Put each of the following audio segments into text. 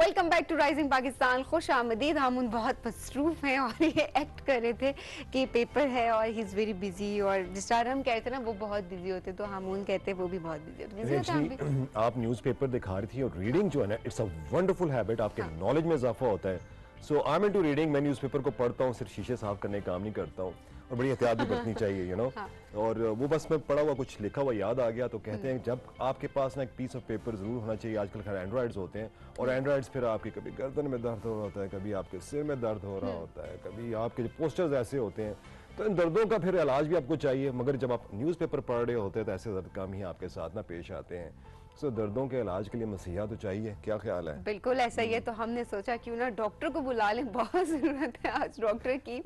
Welcome back to rising Pakistan. खुश आमदीद। हम बहुत मसरूफ हैं और ये एक्ट कर रहे थे कि पेपर है और ही इज़ वेरी बिजी, और जिस तरह हम कहते हैं ना वो बहुत बिजी होते, तो हम कहते हैं वो भी बहुत बिजी होते। बिजी होते हैं हम भी। आप न्यूज़पेपर दिखा रही थी और रीडिंग जो है ना, इट्स अ वंडरफुल हैबिट, आपके नॉलेज में इजाफा होता है। सो आई एम इनटू रीडिंग। मैं न्यूज़पेपर को पढ़ता हूँ, सिर्फ शीशे साफ करने का काम नहीं करता हूँ, और बड़ी एहतियात भी बरतनी चाहिए, यू नो। और वो बस मैं पढ़ा हुआ कुछ लिखा हुआ याद आ गया, तो कहते हैं जब आपके पास ना एक पीस ऑफ पेपर जरूर होना चाहिए। आजकल खैर एंड्रॉइड्स होते हैं, और एंड्रॉइड्स फिर आपकी कभी गर्दन में दर्द हो रहा होता है, कभी आपके सिर में दर्द हो रहा होता है, कभी आपके जो पोस्टर्स ऐसे होते हैं, तो इन दर्दों का फिर इलाज भी आपको चाहिए। मगर जब आप न्यूज़पेपर पढ़ रहे होते हैं तो ऐसे दर्द कम ही आपके साथ ना पेश आते हैं। सो दर्दों के इलाज के लिए मसीहा तो चाहिए। क्या ख्याल है? बिल्कुल ऐसा ही है। तो हमने सोचा क्यों ना डॉक्टर को बुला लें, बहुत ज़रूरत है आज डॉक्टर की।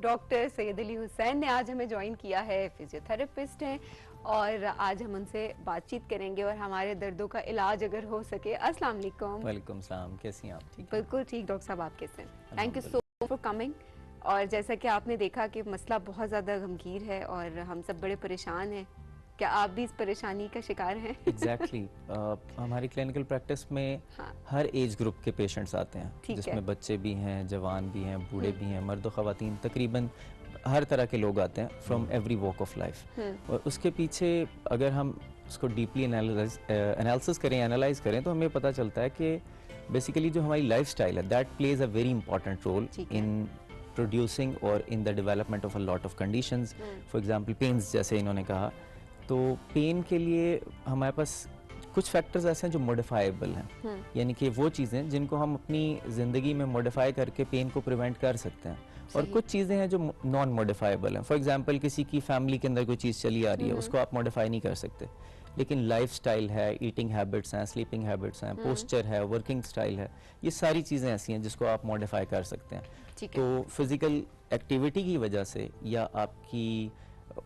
डॉक्टर सैयद अली हुसैन ने आज हमें ज्वाइन किया है, फिजियोथेरेपिस्ट हैं, और आज हम उनसे बातचीत करेंगे और हमारे दर्दों का इलाज अगर हो सके। अस्सलाम वालेकुम। वालेकुम सलाम, कैसी हैं आप? ठीक है, बिल्कुल ठीक। डॉक्टर साहब आप कैसे हैं? Thank you so much for coming. और जैसा कि आपने देखा कि मसला बहुत ज़्यादा गमगीर है और हम सब बड़े परेशान हैं। क्या आप भी इस परेशानी का शिकार हैं? एग्जैक्टली हमारी क्लिनिकल प्रैक्टिस में हर एज ग्रुप के पेशेंट्स आते हैं, जिसमें बच्चे भी हैं, जवान भी हैं, बूढ़े भी हैं, मर्द और ख़वातीन, तकरीबन हर तरह के लोग आते हैं from every walk of life. और उसके पीछे अगर हम उसको डीपली एनालिसिस करें, एनालाइज करें, तो हमें पता चलता है कि बेसिकली जो हमारी लाइफ स्टाइल है, that plays a very important role in producing और in the development of a lot of conditions. For example pains, जैसे इन्होंने कहा, तो पेन के लिए हमारे पास कुछ फैक्टर्स ऐसे हैं जो मॉडिफाइबल हैं, यानी कि वो चीज़ें जिनको हम अपनी ज़िंदगी में मॉडिफाई करके पेन को प्रिवेंट कर सकते हैं, और कुछ चीज़ें हैं जो नॉन मॉडिफाइबल हैं। फॉर एग्जांपल किसी की फैमिली के अंदर कोई चीज़ चली आ रही है, उसको आप मॉडिफाई नहीं कर सकते, लेकिन लाइफस्टाइल है, ईटिंग हैबिट्स हैं, स्लीपिंग हैबिट्स हैं, पोस्चर है, वर्किंग स्टाइल है, ये सारी चीज़ें ऐसी हैं जिसको आप मॉडिफाई कर सकते हैं। तो फिज़िकल एक्टिविटी की वजह से या आपकी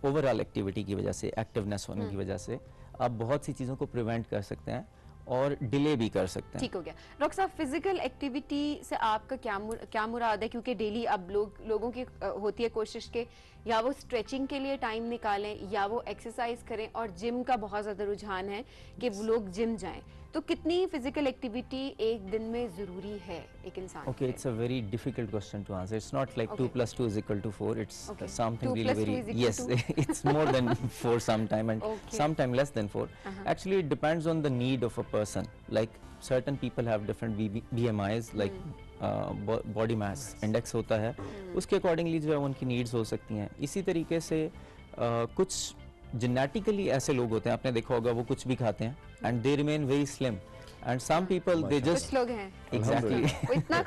ओवरऑल एक्टिविटी की वजह से, एक्टिवनेस होने की वजह से आप बहुत सी चीज़ों को प्रिवेंट कर सकते हैं और डिले भी कर सकते हैं। ठीक हो गया। डॉक्टर साहब, फिजिकल एक्टिविटी से आपका क्या मुराद है? क्योंकि डेली अब लोगों की होती है कोशिश के या वो स्ट्रेचिंग के लिए टाइम निकालें या वो एक्सरसाइज करें, और जिम का बहुत ज़्यादा रुझान है कि वो लोग जिम जाएं। तो कितनी फिजिकल एक्टिविटी एक दिन में ज़रूरी है एक इंसान? Okay, it's a very difficult question to answer. It's not like 2 + 2 = 4. It's something really very, yes, it's more than 4 sometime, and sometime less than 4. Actually it depends on the need of a person. Like certain people have different BMIs, like body mass index होता है, उसके accordingly जो है उनकी needs हो सकती हैं। इसी तरीके से कुछ जेनेटिकली ऐसे लोग होते हैं, आपने देखा होगा, वो कुछ भी खाते हैं and they remain very slim, and some people they just, कुछ लोग हैं एग्जैक्टली वो इतना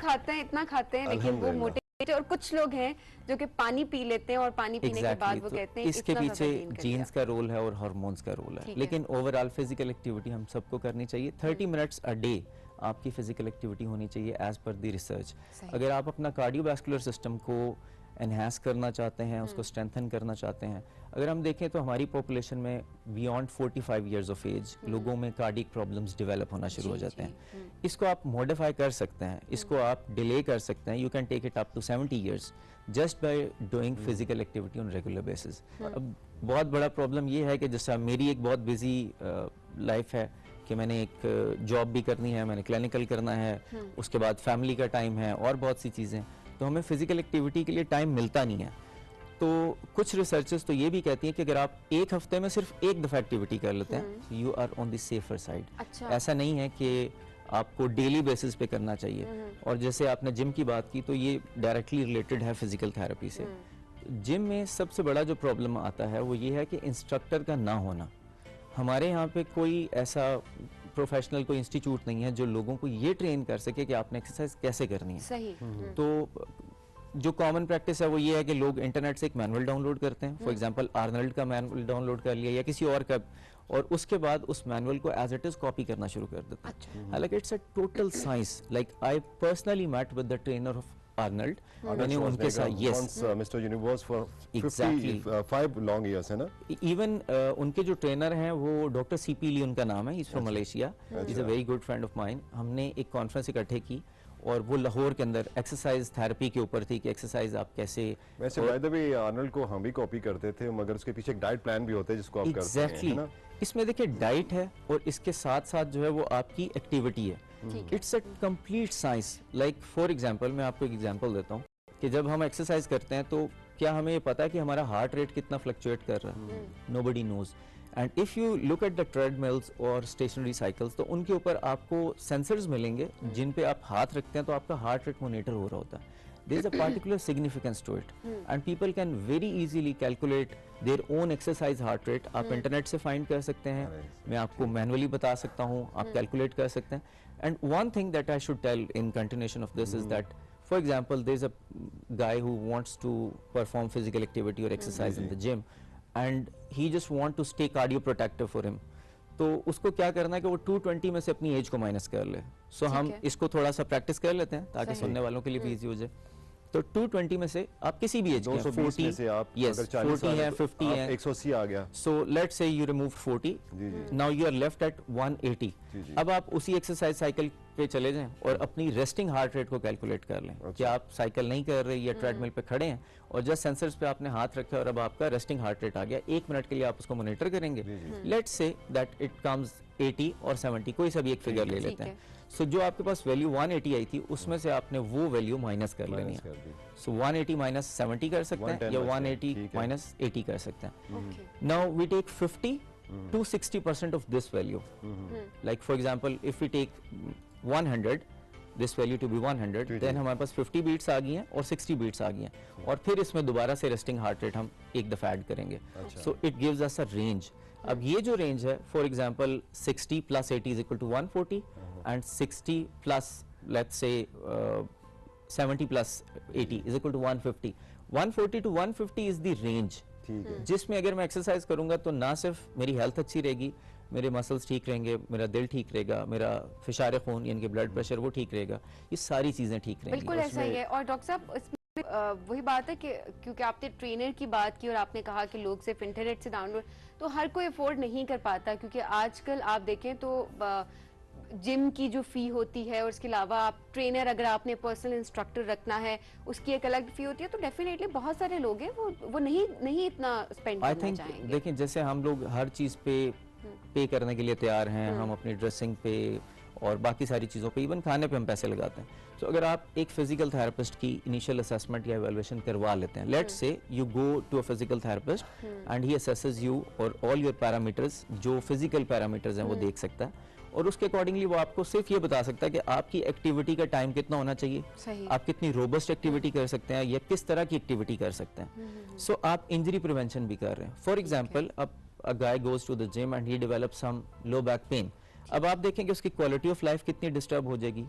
खाते हैं लेकिन वो मोटे, और कुछ लोग हैं जो कि पानी पी लेते हैं और पानी पीने के बाद वो कहते हैं। इसके पीछे जीन्स का रोल है और हार्मोन्स का रोल है, लेकिन ओवरऑल फिजिकल एक्टिविटी हम सबको करनी चाहिए। 30 मिनट्स अ डे आपकी फिजिकल एक्टिविटी होनी चाहिए एज पर द रिसर्च। अगर आप अपना कार्डियोवैस्कुलर सिस्टम को एनहांस करना चाहते हैं, उसको स्ट्रेंथन करना चाहते हैं, अगर हम देखें तो हमारी पॉपुलेशन में बियॉन्ड 45 इयर्स ऑफ एज लोगों में कार्डियक प्रॉब्लम्स डेवलप होना शुरू हो जाते हैं। इसको आप मॉडिफाई कर सकते हैं, इसको आप डिले कर सकते हैं। You can take it up to 70 years just by doing physical activity on regular basis. अब बहुत बड़ा प्रॉब्लम ये है कि जैसा मेरी एक बहुत बिजी लाइफ है कि मैंने एक जॉब भी करनी है, मैंने क्लिनिकल करना है, उसके बाद फैमिली का टाइम है और बहुत सी चीज़ें, तो हमें फिजिकल एक्टिविटी के लिए टाइम मिलता नहीं है। तो कुछ रिसर्चर्स तो ये भी कहती हैं कि अगर आप एक हफ्ते में सिर्फ एक दफ़ा एक्टिविटी कर लेते हैं, you are on the safer side. ऐसा नहीं है कि आपको डेली बेसिस पे करना चाहिए। और जैसे आपने जिम की बात की, तो ये डायरेक्टली रिलेटेड है फिजिकल थेरेपी से। जिम में सबसे बड़ा जो प्रॉब्लम आता है वो ये है कि इंस्ट्रक्टर का ना होना। हमारे यहाँ पे कोई ऐसा प्रोफेशनल कोई इंस्टीट्यूट नहीं है जो लोगों को ये ट्रेन कर सके कि आपने एक्सरसाइज कैसे करनी है। सही। तो जो कॉमन प्रैक्टिस है वो ये है कि लोग इंटरनेट से एक मैनुअल डाउनलोड करते हैं, फॉर एग्जांपल आर्नल्ड का मैनुअल डाउनलोड कर लिया या किसी और का, और उसके बाद उस मैनुअल को एज इट इज कॉपी करना शुरू कर देते हैं। हालांकि it's a total science. Like I personally met with the trainer of Arnold, मैंने उनके साथ, yes, Mister Universe for 55 long years है ना। इवन उनके जो ट्रेनर हैं वो डॉक्टर सीपी ली उनका नाम है, he is from Malaysia, he is a very good friend of mine. हमने एक कॉन्फ्रेंस इकट्ठे की और वो लाहौर के अंदर एक्सरसाइज थेरेपी के ऊपर थी कि एक्सरसाइज आप कैसे। वैसे बाय द वे आर्नल्ड को हम भी कॉपी करते थे, मगर उसके पीछे एक डाइट प्लान भी होता है जिसको आप करते हैं, है ना। इसमें देखिए डाइट है और इसके साथ साथ जो है वो आपकी एक्टिविटी है। ठीक है। It's a complete science. Like for example मैं आपको एक एग्जांपल देता हूँ कि जब हम एक्सरसाइज करते हैं तो क्या हमें ये पता है कि हमारा हार्ट रेट कितना फ्लक्चुएट कर रहा है? Nobody knows. And if you look at the treadmills और स्टेशनरी साइकिल्स तो उनके ऊपर आपको सेंसर्स मिलेंगे जिन पे आप हाथ रखते हैं तो आपका हार्ट रेट मॉनिटर हो रहा होता है। there is a particular significance to it and people can very easily calculate their own exercise heart rate. आप इंटरनेट से फाइंड कर सकते हैं, मैं आपको मैनुअली बता सकता हूँ, आप कैलकुलेट कर सकते हैं. And one thing that I should tell in continuation of this is that for example there is a guy who wants to perform physical activity or exercise in the gym and he just want to stay cardio protective for him. तो उसको क्या करना है कि वो 220 में से अपनी एज को माइनस कर ले. सो हम इसको थोड़ा सा प्रैक्टिस कर लेते हैं ताकि सुनने वालों के लिए भी इजी हो जाए. तो 220 में से आप किसी भी एज के 220 में से आप yes, अगर 40 40 है, 50 है, 180 आ गया. So let's say you removed 40, now you are left at 180. अब आप उसी एक्सरसाइज साइकिल पे चले जाएं और अपनी रेस्टिंग हार्ट रेट को कैलकुलेट कर लें कि आप साइकिल नहीं कर रहे या ट्रेडमिल पे खड़े हैं और जस्ट सेंसर्स पे आपने हाथ रखा और अब आपका रेस्टिंग हार्ट रेट आ गया. 1 मिनट के लिए आप उसको मॉनिटर करेंगे. Let's say that it comes 80 और 70, कोई सा भी एक फिगर ले लेते हैं. सो जो आपके पास वैल्यू 180 आई थी उसमें से आपने वो वैल्यू माइनस कर लेनी है. सो 180 माइनस 70 कर सकते हैं या 180 माइनस 80 कर सकते हैं. Now we take 50 to 60% of this value. Like for example, if we take 100, this value to be 100, then हमारे पास 50 beats आ गई हैं और 60 beats आ गई हैं और फिर इसमें दोबारा से रेस्टिंग हार्ट रेट हम एक दफा ऐड करेंगे. So it gives us a range. अब ये जो रेंज है, for example 60 plus 80 is equal to 140 and 60 plus let's say 70 plus 80 is equal to 150. 140 to 150 is the range. जिसमें अगर मैं एक्सरसाइज करूंगा तो ना सिर्फ मेरी हेल्थ अच्छी रहेगी, मेरे मसल्स ठीक रहेंगे, मेरा दिल ठीक रहेगा, मेरा फिशार खून यानी कि ब्लड प्रेशर वो ठीक रहेगा, ये सारी चीजें ठीक रहेंगी. बिल्कुल ऐसा ही है. और डॉक्टर साहब इसमें वही बात है कि क्योंकि आपने ट्रेनर की बात की और आपने कहा कि लोग सिर्फ इंटरनेट से डाउनलोड, तो हर कोई अफोर्ड नहीं कर पाता क्योंकि आजकल आप देखें तो जिम की जो फी होती है और उसके अलावा आप ट्रेनर अगर आपने पर्सनल इंस्ट्रक्टर रखना है उसकी एक अलग फी होती है. तो डेफिनेटली बहुत सारे लोग हैं वो नहीं इतना स्पेंड करना चाहेंगे. देखिए जैसे हम लोग हर चीज पे करने के लिए तैयार हैं, हम अपनी ड्रेसिंग पे और बाकी सारी चीज़ों पे, इवन खाने पे हम पैसे लगाते हैं. तो अगर आप एक फिजिकल थेरेपिस्ट की इनिशियल असेसमेंट या इवैल्यूएशन करवा लेते हैं, let's say you go to a physical therapist and he assesses you और ऑल योर पैरामीटर्स, जो फिजिकल पैरामीटर्स हैं वो देख सकता है और उसके अकॉर्डिंगली वो आपको सिर्फ ये बता सकता है कि आपकी एक्टिविटी का टाइम कितना होना चाहिए, आप कितनी रोबस्ट एक्टिविटी कर सकते हैं या किस तरह की एक्टिविटी कर सकते हैं. सो आप इंजरी प्रिवेंशन भी कर रहे हैं. फॉर एग्जाम्पल अब a guy goes to the gym and he develops some low back pain. अब आप देखेंगे उसकी क्वालिटी ऑफ लाइफ कितनी डिस्टर्ब हो जाएगी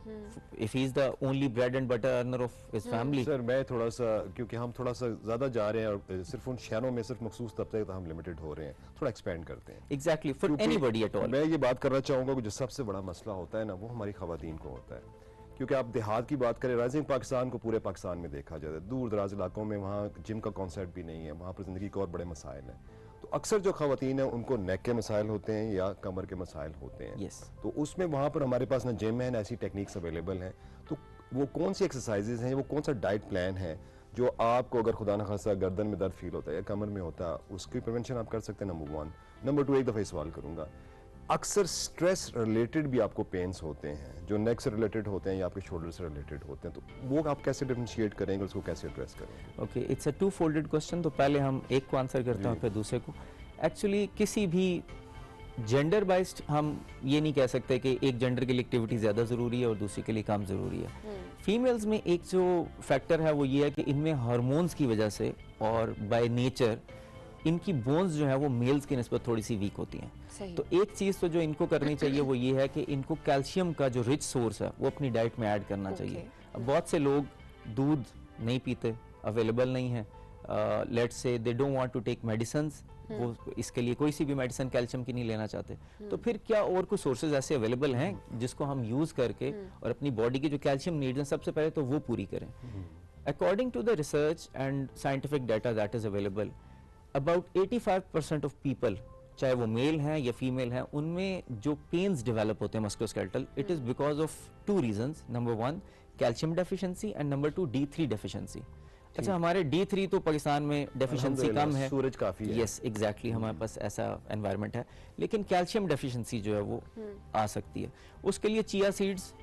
if he is the only bread and butter earner of his family. Sir मैं थोड़ा सा, क्योंकि हम थोड़ा सा ज्यादा जा रहे हैं और सिर्फ उन शहरों में सिर्फ मखसूस तबके तक हम लिमिटेड हो रहे हैं, थोड़ा एक्सपेंड करते हैं. Exactly, for anybody at all. मैं ये बात करना चाहूंगा कि जो सबसे बड़ा मसला होता है ना वो हमारी खवातीन को होता है. क्योंकि आप देहात की बात करें, राइजिंग पाकिस्तान को पूरे पाकिस्तान में देखा जाता है, दूर दराज इलाकों में वहाँ जिम का कॉन्सेप्ट भी नहीं है, वहाँ पर जिंदगी के और बड़े मसाइल हैं. तो अक्सर जो खवातीन हैं उनको नेक के मसाइल होते हैं या कमर के मसाइल होते हैं. तो उसमें वहाँ पर हमारे पास ना जिम है ना ऐसी टेक्निक्स अवेलेबल हैं. तो वो कौन सी एक्सरसाइजेज हैं, वो कौन सा डाइट प्लान है जो आपको अगर खुदा न खासा गर्दन में दर्द फील होता है या कमर में होता है उसकी प्रिवेंशन आप कर सकते हैं. नंबर 1. नंबर 2, एक दफ़ा सवाल करूँगा, अक्सर स्ट्रेस रिलेटेड भी आपको पेन्स होते हैं जो नेक से रिलेटेड होते हैं या आपके शोल्डर से रिलेटेड होते हैं, तो वो आप कैसे डिफरेंशिएट करेंगे, उसको कैसे एड्रेस करेंगे? Okay, it's a 2-folded question. तो पहले हम एक को आंसर करते हैं फिर दूसरे को. एक्चुअली किसी भी जेंडर बाइस्ड हम ये नहीं कह सकते कि एक जेंडर के लिए एक्टिविटी ज़्यादा ज़रूरी है और दूसरे के लिए कम ज़रूरी है. फीमेल्स में एक जो फैक्टर है वो ये है कि इनमें हार्मोन्स की वजह से और बाय नेचर इनकी बोन्स जो है वो मेल्स की निस्बत थोड़ी सी वीक होती हैं. तो एक चीज़ तो जो इनको करनी चाहिए वो ये है कि इनको कैल्शियम का जो रिच सोर्स है वो अपनी डाइट में ऐड करना चाहिए. अब बहुत से लोग दूध नहीं पीते, अवेलेबल नहीं है, let's say they don't want to take medicines, वो इसके लिए कोई सी भी मेडिसिन कैल्शियम की नहीं लेना चाहते. तो फिर क्या और कुछ सोर्सेज ऐसे अवेलेबल हैं जिसको हम यूज़ करके और अपनी बॉडी की जो कैल्शियम नीड्स हैं सबसे पहले तो वो पूरी करें. According to the research and scientific data that is available, about 85% of people, चाहे वो मेल हैं या फीमेल हैं, उनमें जो पेन्स डेवलप होते हैं musculoskeletal, it is because of 2 reasons. Number 1 calcium deficiency and number 2 D3 deficiency. अच्छा, हमारे D3 तो पाकिस्तान में डेफिशिएंसी कम है, सूरज काफी है। यस एग्जैक्टली, हमारे पास ऐसा एनवायरनमेंट है, लेकिन कैल्शियम डेफिशिएंसी जो है वो आ सकती है। उसके लिए चिया सीड्स,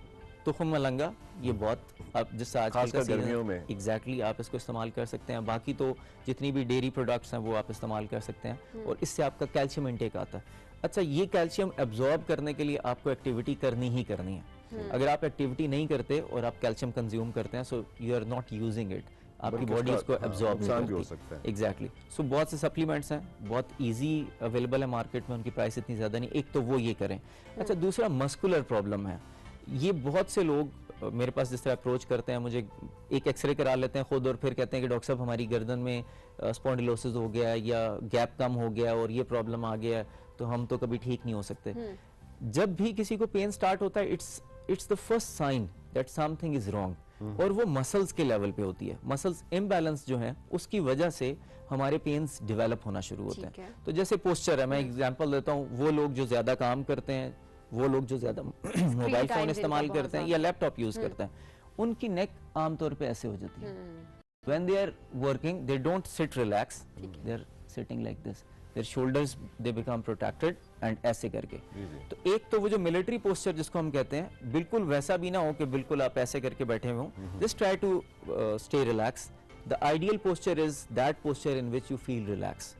तुखम मलंगा, ये बहुत आप जिस आजकल का गर्मियों में एग्जैक्टली आप इसको इस्तेमाल कर सकते हैं। बाकी तो जितनी भी डेयरी प्रोडक्ट्स हैं वो आप इस्तेमाल कर सकते हैं और इससे आपका कैल्शियम इनटेक आता है। अच्छा, ये कैल्शियम एब्जॉर्ब करने के लिए आपको एक्टिविटी करनी ही करनी है। अगर आप एक्टिविटी नहीं करते और आप कैल्शियम कंज्यूम करते हैं, so you are not using it, आपकी बॉडी इसको एब्जॉर्ब नहीं भी हो करती। सकता है। एग्जैक्टली, सो बहुत से सप्लीमेंट्स हैं, बहुत इजी अवेलेबल है मार्केट में, उनकी प्राइस इतनी ज़्यादा नहीं। एक तो वो ये करें। अच्छा, दूसरा मस्कुलर प्रॉब्लम है। ये बहुत से लोग मेरे पास जिस तरह अप्रोच करते हैं, मुझे एक एक्सरे करा लेते हैं खुद और फिर कहते हैं कि डॉक्टर साहब हमारी गर्दन में स्पॉन्डिलोसिस हो गया है या गैप कम हो गया और ये प्रॉब्लम आ गया है, तो हम तो कभी ठीक नहीं हो सकते। जब भी किसी को पेन स्टार्ट होता है, it's the first sign that something is wrong, और वो मसल्स के लेवल पे होती है। मसल्स इम्बैलेंस जो है उसकी वजह से हमारे पेन्स डेवलप होना शुरू होते हैं। तो जैसे पोस्चर है, मैं एग्जांपल देता हूँ, वो लोग जो ज्यादा काम करते हैं, वो लोग जो ज्यादा मोबाइल फोन इस्तेमाल करते हैं या लैपटॉप यूज करते हैं, उनकी नेक आमतौर पे ऐसे हो जाती है। When they are working, they don't sit relax, they are sitting like this. Their shoulders they become protected and ऐसे करके। तो एक तो वो जो मिलिट्री पोस्चर जिसको हम कहते हैं, बिल्कुल वैसा भी ना हो कि बिल्कुल आप ऐसे करके बैठे हुए हो। Just try to stay relaxed. The ideal posture is that posture in which you feel relaxed.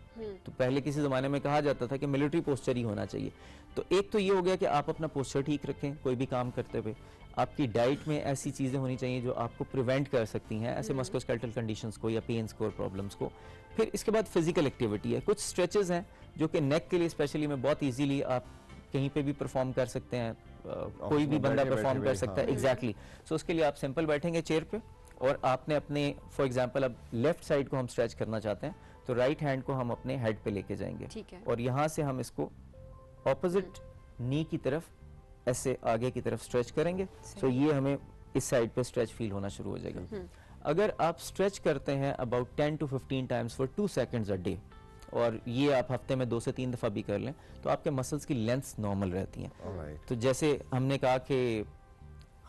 तो पहले किसी ज़माने में कहा जाता था कि मिलिट्री पोस्चर ही होना चाहिए। तो एक तो ये हो गया कि आप अपना पोस्चर ठीक रखें कोई भी काम करते हुए। आपकी डाइट में ऐसी चीज़ें होनी चाहिए जो आपको प्रिवेंट कर सकती हैं ऐसे मस्कुलोस्केलेटल कंडीशंस को या पेन्स को और प्रॉब्लम्स को। फिर इसके बाद फिजिकल एक्टिविटी है, कुछ स्ट्रेचेस हैं जो कि नेक के लिए स्पेशली में बहुत ईजीली आप कहीं पे भी परफॉर्म कर सकते हैं, कोई भी बंदा परफॉर्म कर सकता है। एग्जैक्टली, सो उसके लिए आप सिंपल बैठेंगे चेयर पे और आपने अपने फॉर एग्जाम्पल अब लेफ्ट साइड को हम स्ट्रेच करना चाहते हैं तो राइट हैंड को हम अपने हेड पे लेके जाएंगे और यहाँ से हम इसको ऑपोजिट नी की तरफ ऐसे आगे की तरफ स्ट्रेच करेंगे। सो ये हमें इस साइड पे स्ट्रेच फील होना शुरू हो जाएगा। अगर आप स्ट्रेच करते हैं about 10 to 15 times for 2 seconds a day, और ये आप हफ्ते में 2 से 3 दफ़ा भी कर लें, तो आपके मसल्स की लेंथ्स नॉर्मल रहती हैं। तो जैसे हमने कहा कि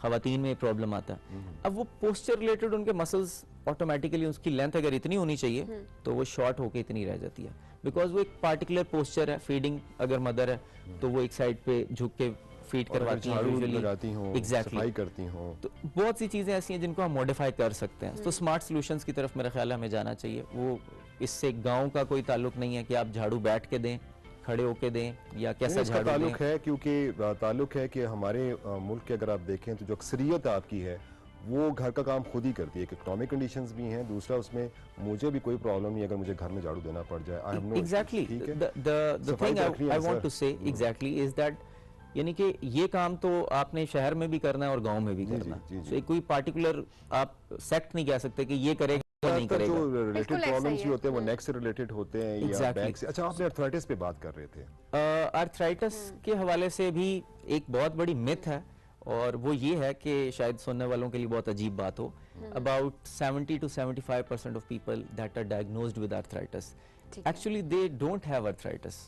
ख़वातीन में प्रॉब्लम आता है, अब वो पोस्चर रिलेटेड उनके मसल्स ऑटोमेटिकली उसकी लेंथ अगर इतनी होनी चाहिए तो वो शॉर्ट होके इतनी रह जाती है, बिकॉज वो एक पार्टिकुलर पोस्चर है। फीडिंग अगर मदर है तो वो एक साइड पे झुक के फीड करवाती हैं, यूजुअली सफाई करती हो। तो बहुत सी चीजें ऐसी हैं जिनको हम मॉडिफाई कर सकते हैं। तो स्मार्ट सॉल्यूशंस की तरफ मेरा ख्याल है हमें जाना चाहिए। वो इससे गांव का कोई ताल्लुक नहीं है कि आप झाड़ू बैठ के दें, खड़े होके दें या कैसा झाड़ू दें। ताल्लुक है, क्योंकि ताल्लुक है कि हमारे मुल्क के अगर आप देखें तो जो अक्सरियत आपकी है वो घर का काम खुद ही करती है। इकोनॉमिक कंडीशंस भी हैं, दूसरा उसमें मुझे भी कोई प्रॉब्लम नहीं अगर मुझे घर में झाड़ू देना पड़ जाए। I have no exactly the thing I want to say exactly is that, यानी कि ये काम तो आपने शहर में भी करना है और गांव में भी करना है। तो कोई पार्टिकुलर आप सेक्ट नहीं कह सकते कि ये करेगा नहीं करेगा। जो रिलेटेड प्रॉब्लम्स भी होते हैं वो नेक से रिलेटेड होते हैं या बैक से। अच्छा, आपने आर्थराइटिस पे बात कर रहे थे। आर्थराइटिस के हवाले से भी एक बहुत बड़ी मिथ है और वो ये है कि शायद सुनने वालों के लिए बहुत अजीब बात हो। About 70 to 75% of people that are diagnosed with arthritis actually they don't have arthritis.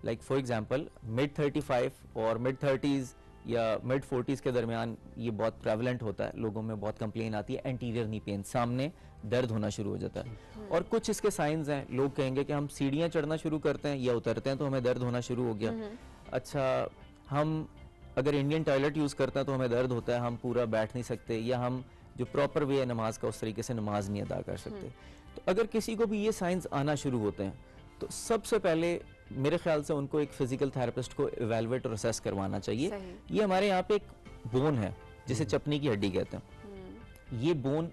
Like for example mid 35 और मिड 30s या मिड 40s के दरमियान ये बहुत प्रेवलेंट होता है, लोगों में बहुत कंप्लेन आती है एंटीरियर नी पेन, सामने दर्द होना शुरू हो जाता है। और कुछ इसके साइंस हैं, लोग कहेंगे कि हम सीढ़ियाँ चढ़ना शुरू करते हैं या उतरते हैं तो हमें दर्द होना शुरू हो गया। अच्छा, हम अगर इंडियन टॉयलेट यूज़ करते हैं तो हमें दर्द होता है, हम पूरा बैठ नहीं सकते, या हम जो प्रॉपर वे है नमाज का उस तरीके से नमाज नहीं अदा कर सकते। तो अगर किसी को भी ये साइंस आना शुरू होते हैं तो सबसे पहले मेरे ख्याल से उनको एक फिजिकल थेरेपिस्ट को इवैल्यूएट और असेस करवाना चाहिए। ये हमारे यहाँ पे एक बोन है जिसे चपनी की हड्डी कहते हैं, ये बोन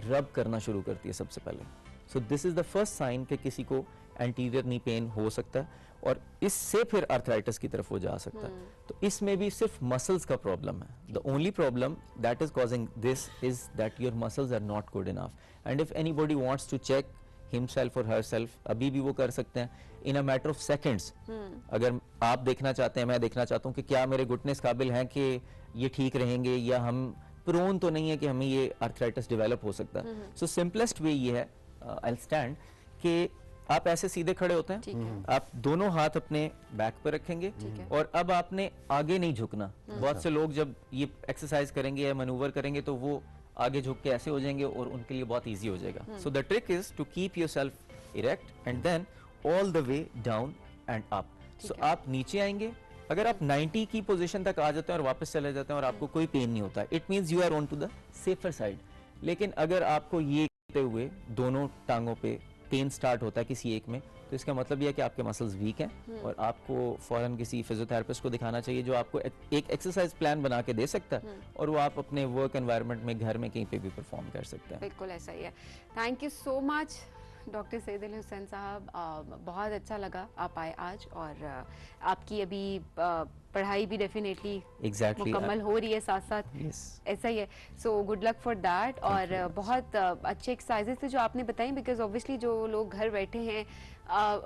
रब करना शुरू करती है सबसे पहले। So this is the first sign कि किसी को एंटीरियर नी पेन हो सकता है और इससे फिर आर्थराइटिस की तरफ वो जा सकता है। तो इसमें भी सिर्फ मसल्स का प्रॉब्लम है। The only problem that is causing this is that your muscles are not good enough, and if anybody wants to check himself or herself, अभी भी वो कर सकते हैं in a matter of seconds। अगर आप देखना चाहते हैं, मैं देखना चाहता हूँ कि क्या मेरे घुटने इस काबिल हैं कि ये ठीक रहेंगे या हम प्रोन तो नहीं है कि हमें ये आर्थराइटिस डेवलप हो सकता है। सो सिंपलेस्ट वे ये है, I'll stand, कि आप ऐसे सीधे खड़े होते हैं, आप दोनों हाथ अपने बैक पर रखेंगे और अब आपने आगे नहीं झुकना। बहुत से लोग जब ये एक्सरसाइज करेंगे या मनूवर करेंगे तो वो आगे झुक के ऐसे हो जाएंगे और उनके लिए बहुत ईजी हो जाएगा। So the trick is to keep yourself erect and then all the way down and up. सो आप नीचे आएंगे, अगर आप 90 की पोजीशन तक आ जाते हैं और वापस चले जाते हैं और आपको कोई पेन नहीं होता, it means you are on to the safer side. लेकिन अगर आपको ये करते हुए दोनों टांगों पे पेन स्टार्ट होता है किसी एक में, तो इसका मतलब यह है कि आपके मसल्स वीक हैं और आपको फौरन किसी फिजियोथेरेपिस्ट को दिखाना चाहिए जो आपको एक एक्सरसाइज प्लान बना के दे सकता है और वो आप अपने वर्क एनवायरनमेंट में घर में कहीं पे भी परफॉर्म कर सकते हैं। बिल्कुल ऐसा ही है। Thank you so much doctor Saeed Ali Hussain साहब, बहुत अच्छा लगा आप आए आज, और आपकी अभी पढ़ाई भी डेफिनेटली मुकम्मल हो रही है साथ साथ। ऐसा ही है। So good luck for that. और बहुत अच्छे एक्सरसाइजेस थे जो आपने बताई, बिकॉज ऑब्वियसली जो लोग घर बैठे हैं,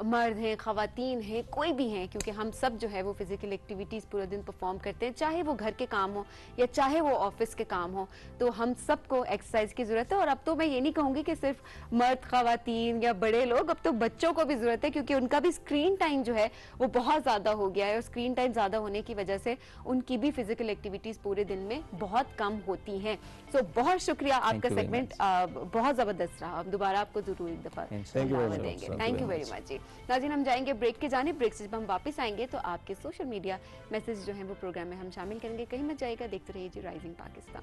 मर्द हैं, खवातीन हैं, कोई भी हैं, क्योंकि हम सब जो है वो फिजिकल एक्टिविटीज़ पूरे दिन परफॉर्म करते हैं, चाहे वो घर के काम हो या चाहे वो ऑफिस के काम हो, तो हम सबको एक्सरसाइज की ज़रूरत है। और अब तो मैं ये नहीं कहूँगी कि सिर्फ मर्द, खवातीन या बड़े लोग, अब तो बच्चों को भी ज़रूरत है, क्योंकि उनका भी स्क्रीन टाइम जो है वो बहुत ज़्यादा हो गया है, और स्क्रीन टाइम ज़्यादा होने की वजह से उनकी भी फिजिकल एक्टिविटीज़ पूरे दिन में बहुत कम होती हैं। सो बहुत शुक्रिया, आपका सेगमेंट बहुत ज़बरदस्त रहा। हम दोबारा आपको ज़रूर एक दफ़ा देंगे। थैंक यू वेरी मच जी। नाज़रीन, हम जाएंगे ब्रेक के जाने। ब्रेक से जब हम वापस आएंगे तो आपके सोशल मीडिया मैसेज जो है वो प्रोग्राम में हम शामिल करेंगे। कहीं मत जाएगा, देखते रहिए जी राइजिंग पाकिस्तान।